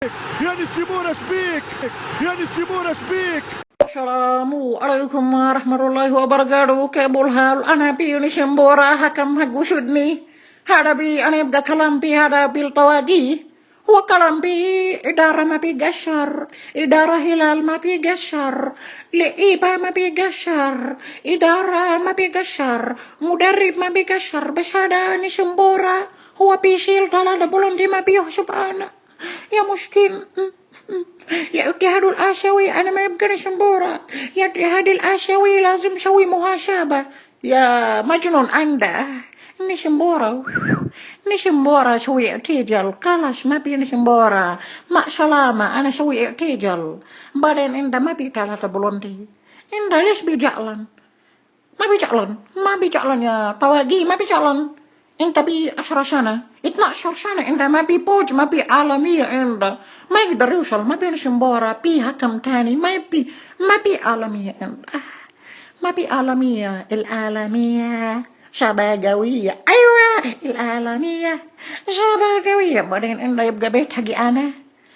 يا نسيمونة بيك يا نسيمونة بيك. Assalamualaikum warahmatullahi wabarakatuh. Kebul hal anapi Nishambora hakam hagu shudni. Hadabi anebga kalampi hadabil tawagi. Wa kalampi idara mapi gashar. Idara hilal mapi gashar. Liiba mapi gashar. Idara mapi gashar. Mudarib mapi gashar. Bashada Nishambora. Huwa pisil talada bulan di mapi subhana. Ya mushkin. يا اتحاد الآسيوي أنا ما يبقى نشنبورة. يا اتحاد الآسيوي لازم نسوي محاسبة. يا مجنون عنده نشنبورة سوي اعتجال خلاص ما بي نشنبورة مع سلامة. أنا سوي اعتجال بعدين أنت ما بي ثلاثة بلوندي أنت ليش بيجعلن ما بيجعلن يا طواقي ما بيجعلن. انت بي 10 سنة 12 سنة انت ما بي بوج ما بي عالمية انت ما يقدر يوصل ما بي نشنبورة بي حكم تاني ما بي عالمية انت ما بي عالمية. العالمية شبكوية ايوه العالمية شبكوية. بعدين انت يبقى بيت حقي انا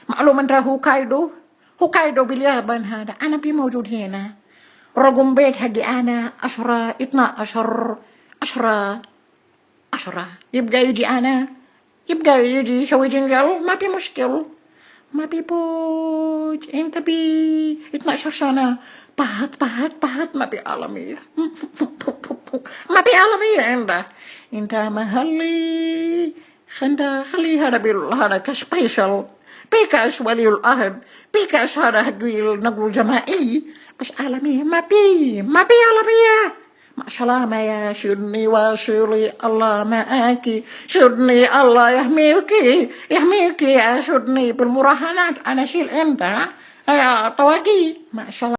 معلوم انت هوكايدو باليابان هذا انا بي موجود هنا رقم بيت حقي انا 10 12 10 يبقى يجي شوي جنجل ما في مشكل ما في بوج. انت بي 12 سنة بهت ما في عالمية ما في عالمية. انت محلي خلي هذا هذا كسبيشال بيكاش ولي العهد بيكاش هذا حقي النقل الجماعي بس عالمية ما في عالمية. مع سلامة يا شدني واشيلي الله معاكي شدني الله يحميكي يا شدني بالمراهنات أنا شيل أنت يا طواقي. مع سلامة.